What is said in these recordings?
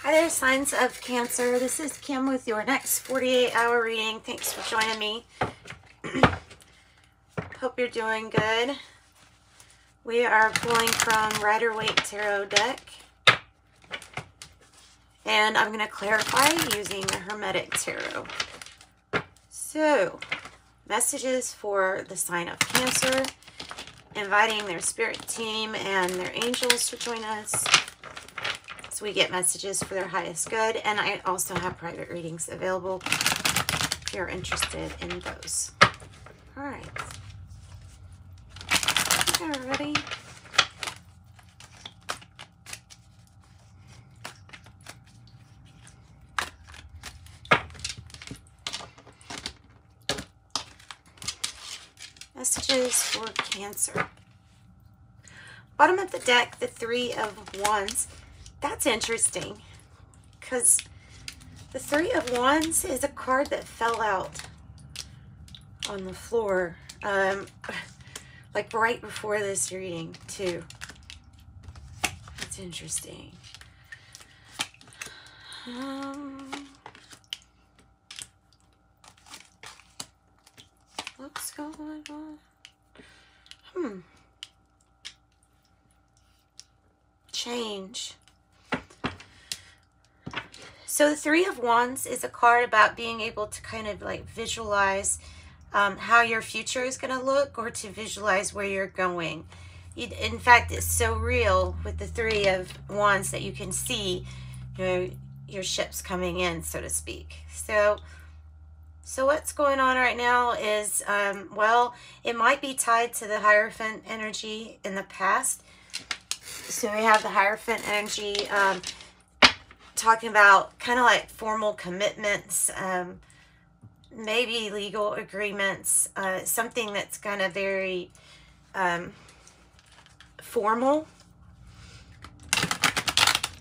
Hi there, signs of Cancer. This is Kim with your next 48-hour reading. Thanks for joining me. Hope you're doing good. We are pulling from Rider-Waite Tarot deck. And I'm going to clarify using the Hermetic Tarot. So, messages for the sign of Cancer. Inviting their spirit team and their angels to join us. We get messages for their highest good, and I also have private readings available if you're interested in those. All right, okay, ready? Messages for Cancer. Bottom of the deck, the Three of Wands. That's interesting, because the Three of Wands is a card that fell out on the floor, like right before this reading, too. That's interesting. What's going on? Change. So the Three of Wands is a card about being able to kind of like visualize how your future is going to look, or to visualize where you're going. In fact, it's so real with the Three of Wands that you can see, you know, your ships coming in, so to speak. So what's going on right now is, well, it might be tied to the Hierophant energy in the past. So we have the Hierophant energy, talking about kind of like formal commitments, maybe legal agreements, something that's kind of very formal,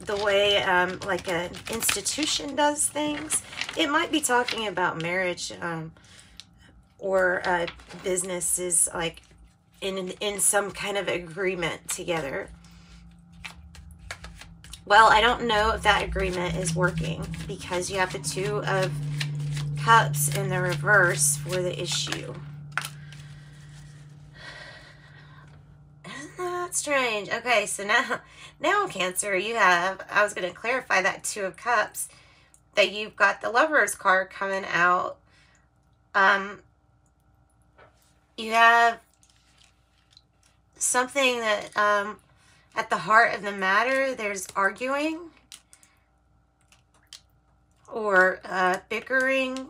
the way like an institution does things. It might be talking about marriage, or businesses like in some kind of agreement together. Well, I don't know if that agreement is working, because you have the Two of Cups in the reverse for the issue. Isn't that strange? Okay, so now Cancer, you have, I was going to clarify that Two of Cups, that you've got the Lover's card coming out. You have something that, at the heart of the matter, there's arguing or bickering,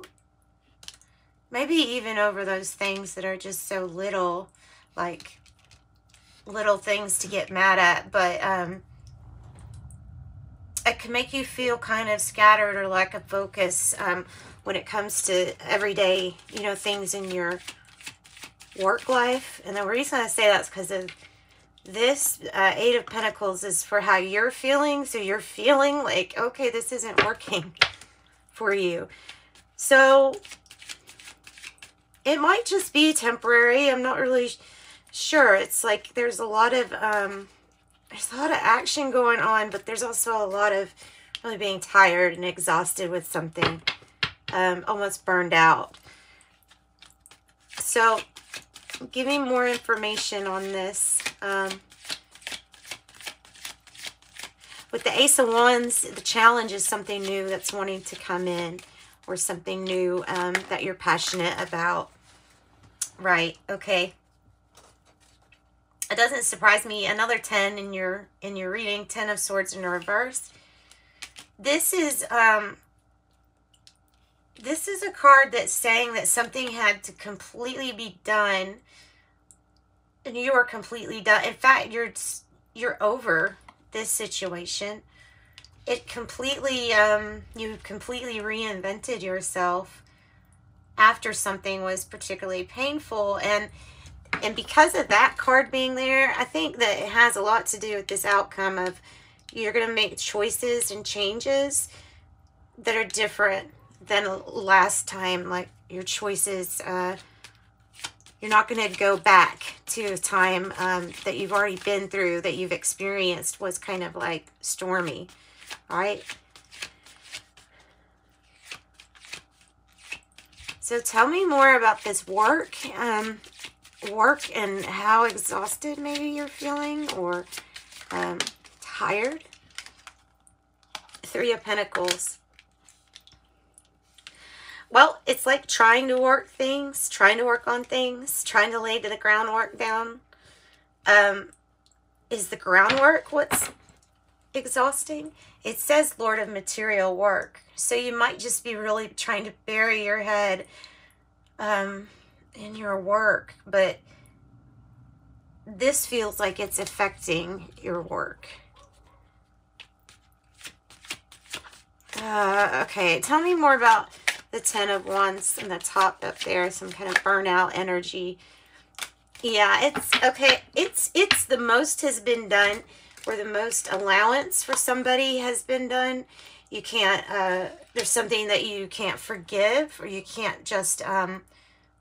maybe even over those things that are just so little, like little things to get mad at, but it can make you feel kind of scattered or lack of focus when it comes to everyday, you know, things in your work life. And the reason I say that's because of this Eight of Pentacles is for how you're feeling. So you're feeling like, okay, this isn't working for you. So it might just be temporary. I'm not really sure. It's like there's a lot of action going on, but there's also a lot of really being tired and exhausted with something, almost burned out. So give me more information on this. With the Ace of Wands, the challenge is something new that's wanting to come in, or something new that you're passionate about. Right, okay. It doesn't surprise me. Another 10 in your reading, 10 of Swords in reverse. This is a card that's saying that something had to completely be done, and you are completely done. In fact, you're over this situation. It completely, you completely reinvented yourself after something was particularly painful, and because of that card being there, I think that it has a lot to do with this outcome of you're going to make choices and changes that are different than last time. Like your choices, you're not going to go back to a time that you've already been through, that you've experienced was kind of like stormy, all right? So tell me more about this work. Work and how exhausted maybe you're feeling, or tired. 3 of Pentacles. Well, it's like trying to work things, trying to work on things, trying to lay the groundwork down. Is the groundwork what's exhausting? It says Lord of Material Work. So you might just be really trying to bury your head in your work. But this feels like it's affecting your work. Okay, tell me more about the 10 of Wands in the top up there, some kind of burnout energy. Yeah, it's okay. It's the most has been done, or the most allowance for somebody has been done. You can't, there's something that you can't forgive, or you can't just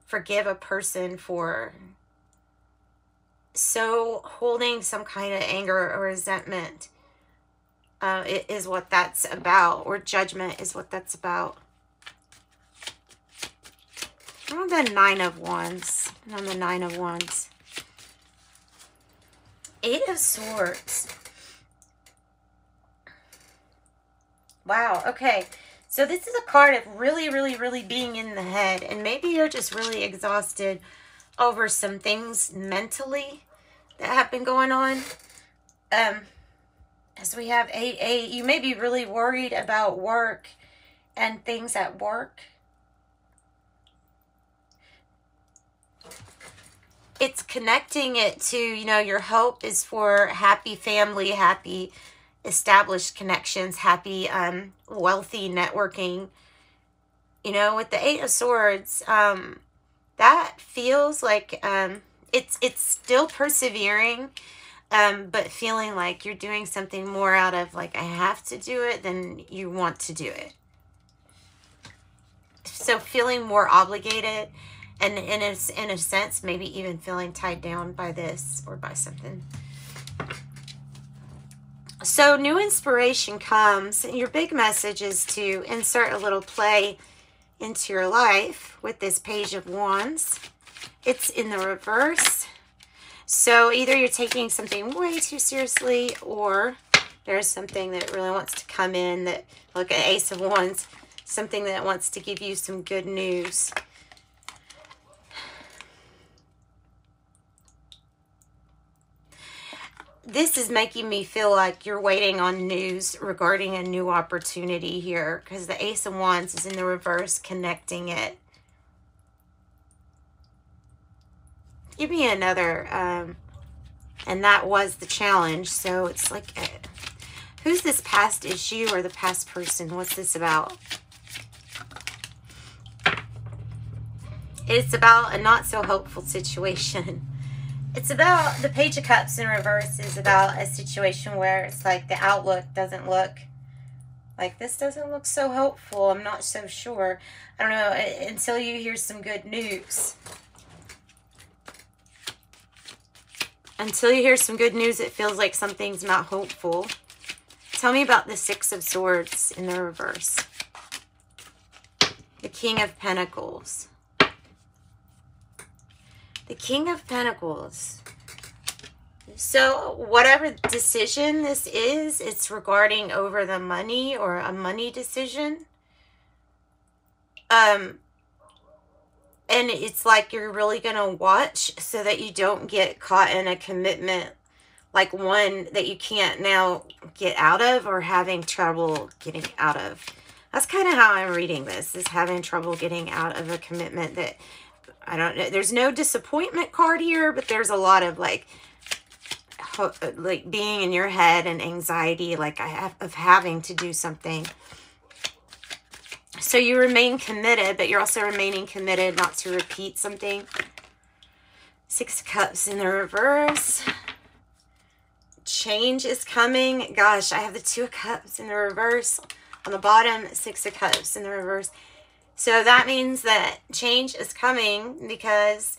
forgive a person for so holding some kind of anger or resentment. It is what that's about, or judgment is what that's about. On the 9 of Wands. On the 9 of Wands. 8 of Swords. Wow, okay. So this is a card of really, really, really being in the head. And maybe you're just really exhausted over some things mentally that have been going on. As we have 8-8, you may be really worried about work and things at work. It's connecting it to, you know, your hope is for happy family, happy established connections, happy wealthy networking. You know, with the 8 of Swords, that feels like it's still persevering, but feeling like you're doing something more out of like, I have to do it than you want to do it. So feeling more obligated. And in a sense, maybe even feeling tied down by this or by something. So new inspiration comes. And your big message is to insert a little play into your life with this Page of Wands. It's in the reverse. So either you're taking something way too seriously, or there's something that really wants to come in that, look at Ace of Wands, something that wants to give you some good news. This is making me feel like you're waiting on news regarding a new opportunity here, because the Ace of Wands is in the reverse, connecting it. Give me another, and that was the challenge. So it's like, who's this past issue or the past person? What's this about? It's about a not so hopeful situation. It's about, the Page of Cups in reverse is about a situation where it's like the outlook doesn't look, like this doesn't look so hopeful. I'm not so sure. I don't know, until you hear some good news. Until you hear some good news, it feels like something's not hopeful. Tell me about the 6 of Swords in the reverse. The King of Pentacles. The King of Pentacles. So whatever decision this is, it's regarding over the money or a money decision. And it's like you're really going to watch so that you don't get caught in a commitment, like one that you can't now get out of, or having trouble getting out of. That's kind of how I'm reading this, is having trouble getting out of a commitment that, I don't know, there's no disappointment card here, but there's a lot of like being in your head and anxiety, like of having to do something. So you remain committed, but you're also remaining committed not to repeat something. 6 of Cups in the reverse. Change is coming. Gosh, I have the 2 of Cups in the reverse. On the bottom, 6 of Cups in the reverse. So that means that change is coming, because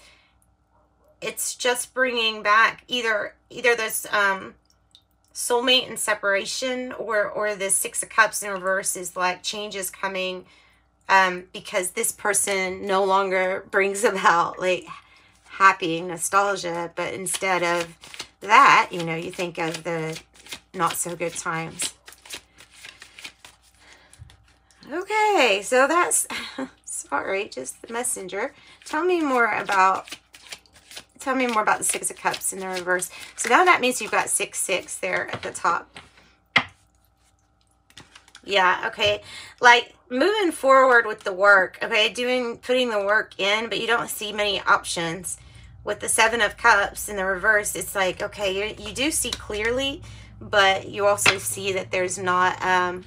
it's just bringing back either this soulmate and separation, or this 6 of Cups in reverse is like change is coming because this person no longer brings about like happy nostalgia, but instead of that, you know, you think of the not so good times. Okay, so that's, sorry, just the messenger. Tell me more about the Six of Cups in the reverse. So now that means you've got 6-6 there at the top. Yeah, okay. Like moving forward with the work, okay, putting the work in, but you don't see many options. With the Seven of Cups in the reverse, it's like, okay, you do see clearly, but you also see that there's not,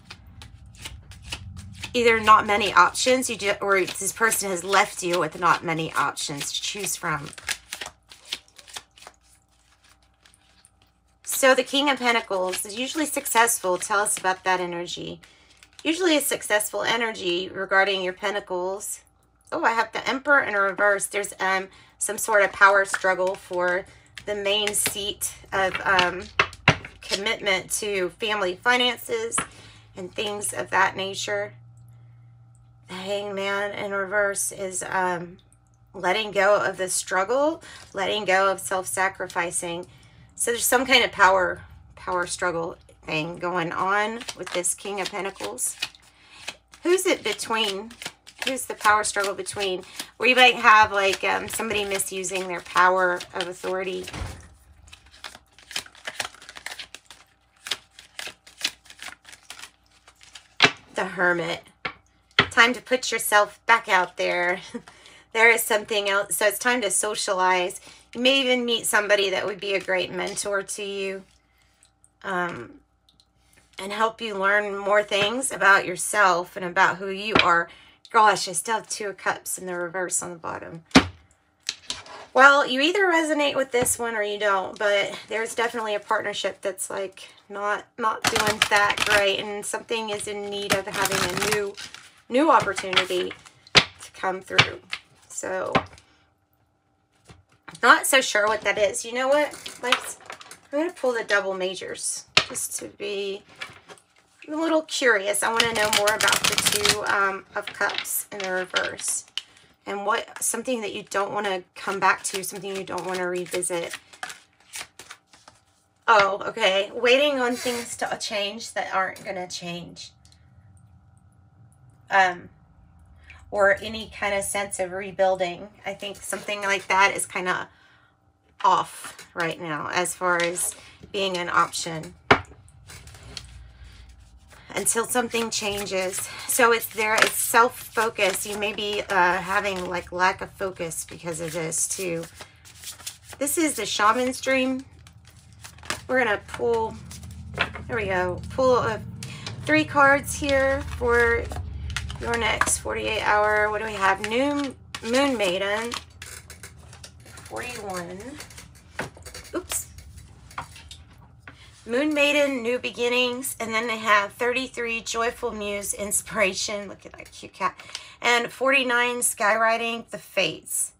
either not many options, or this person has left you with not many options to choose from. So the King of Pentacles is usually successful. Tell us about that energy. Usually a successful energy regarding your Pentacles. Oh, I have the Emperor in a reverse. There's some sort of power struggle for the main seat of commitment to family finances and things of that nature. The Hangman in reverse is letting go of the struggle, letting go of self-sacrificing. So there's some kind of power struggle thing going on with this King of Pentacles. Who's it between? Who's the power struggle between? Where you might have like somebody misusing their power of authority. The Hermit. Time to put yourself back out there. There is something else. So it's time to socialize. You may even meet somebody that would be a great mentor to you. And help you learn more things about yourself and about who you are. Gosh, I still have Two of Cups in the reverse on the bottom. Well, you either resonate with this one or you don't, but there's definitely a partnership that's like not doing that great, and something is in need of having a new opportunity to come through. So, not so sure what that is. You know what? I'm going to pull the double majors just to be a little curious. I want to know more about the Two of Cups in the reverse. And something that you don't want to come back to, something you don't want to revisit. Oh, okay. Waiting on things to change that aren't going to change. Or any kind of sense of rebuilding. I think something like that is kind of off right now as far as being an option. Until something changes. So it's self-focus. You may be having like lack of focus because of this too. This is the Shaman's Dream. We're going to pull, there we go, pull 3 cards here for your next 48-hour. What do we have? Moon Maiden, 41. Oops. Moon Maiden, New Beginnings, and then they have 33, Joyful Muse, Inspiration, look at that cute cat, and 49, Skywriting, The Fates.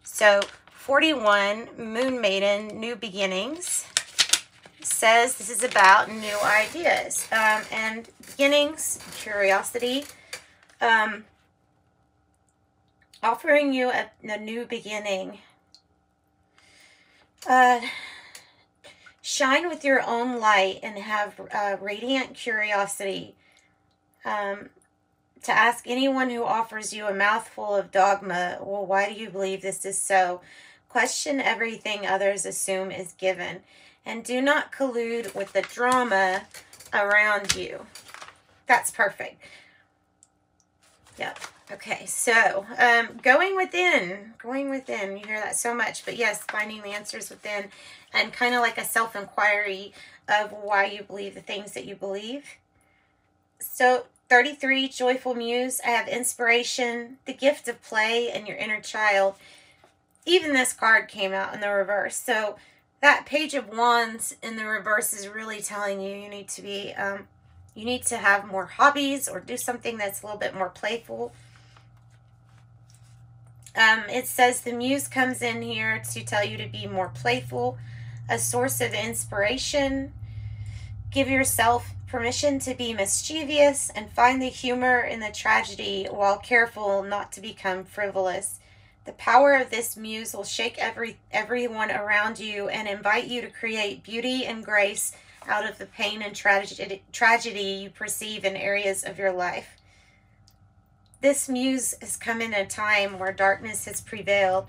So 41, Moon Maiden, New Beginnings, says this is about new ideas and beginnings, curiosity, offering you a new beginning. Shine with your own light and have radiant curiosity. To ask anyone who offers you a mouthful of dogma, well, why do you believe this is so? Question everything others assume is given. And do not collude with the drama around you. That's perfect. Yep. Okay, so going within. You hear that so much, but yes, finding the answers within, and kind of like a self-inquiry of why you believe the things that you believe. So 33, Joyful Muse. I have Inspiration, the gift of play, and your inner child. Even this card came out in the reverse. So that Page of Wands in the reverse is really telling you need to be, you need to have more hobbies or do something that's a little bit more playful. It says the Muse comes in here to tell you to be more playful, a source of inspiration. Give yourself Permission to be mischievous and find the humor in the tragedy while careful not to become frivolous. The power of this muse will shake everyone around you and invite you to create beauty and grace out of the pain and tragedy you perceive in areas of your life. This muse has come in a time where darkness has prevailed.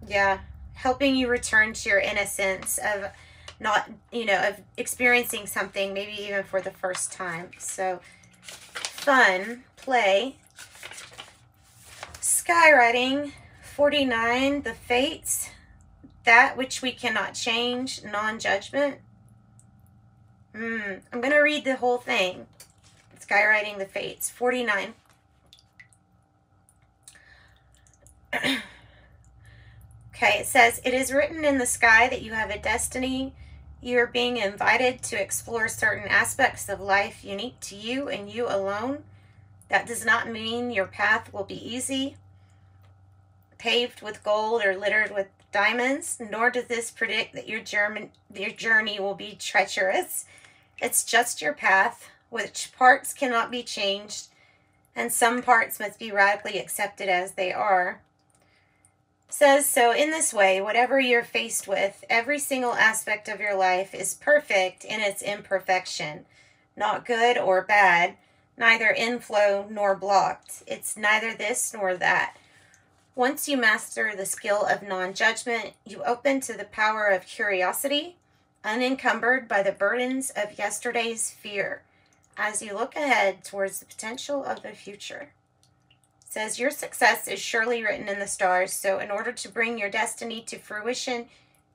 Yeah, helping you return to your innocence of not, of experiencing something, maybe even for the first time. So, fun, play. Skywriting, 49, the fates, that which we cannot change, non-judgment. I'm going to read the whole thing. Skywriting, the fates, 49. Okay, it says, it is written in the sky that you have a destiny. You are being invited to explore certain aspects of life unique to you and you alone. That does not mean your path will be easy, paved with gold or littered with diamonds, nor does this predict that your journey will be treacherous. It's just your path, which parts cannot be changed, and some parts must be radically accepted as they are. Says, so in this way, whatever you're faced with, every single aspect of your life is perfect in its imperfection, not good or bad, neither inflow nor blocked. It's neither this nor that. Once you master the skill of non-judgment, you open to the power of curiosity, unencumbered by the burdens of yesterday's fear, as you look ahead towards the potential of the future. It says, your success is surely written in the stars, so in order to bring your destiny to fruition,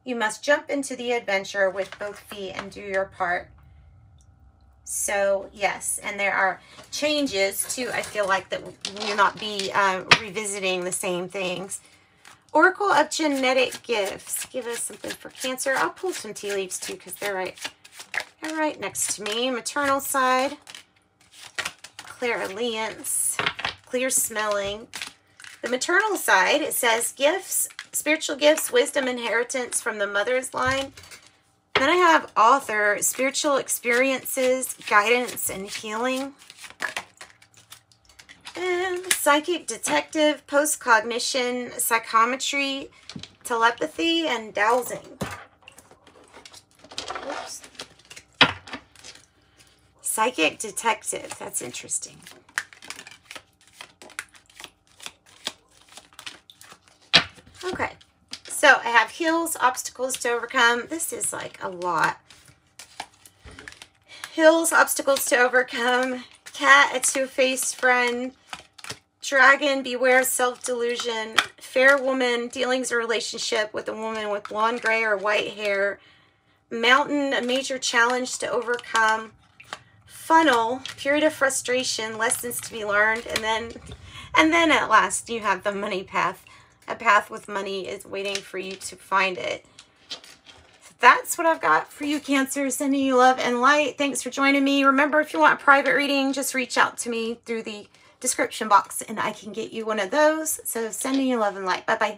you must jump into the adventure with both feet and do your part. So, yes, and there are changes, too. I feel like that we'll not be revisiting the same things. Oracle of Genetic Gifts. Give us something for Cancer. I'll pull some tea leaves, too, because they're right next to me. Maternal side. Clairaudience. Clear smelling. The maternal side, it says gifts, spiritual gifts, wisdom, inheritance from the mother's line. Then I have author, spiritual experiences, guidance, and healing. And psychic detective, post-cognition, psychometry, telepathy, and dowsing. Oops. Psychic detective, that's interesting. Okay. So I have hills, obstacles to overcome. This is like a lot. Hills, obstacles to overcome. Cat, a two-faced friend. Dragon, beware self-delusion. Fair woman, dealings or relationship with a woman with blonde, gray, or white hair. Mountain, a major challenge to overcome. Funnel, period of frustration, lessons to be learned. And then at last you have the money path. A path with money is waiting for you to find it. So that's what I've got for you, Cancer. Sending you love and light. Thanks for joining me. Remember, if you want a private reading, just reach out to me through the description box and I can get you one of those. So sending you love and light. Bye-bye.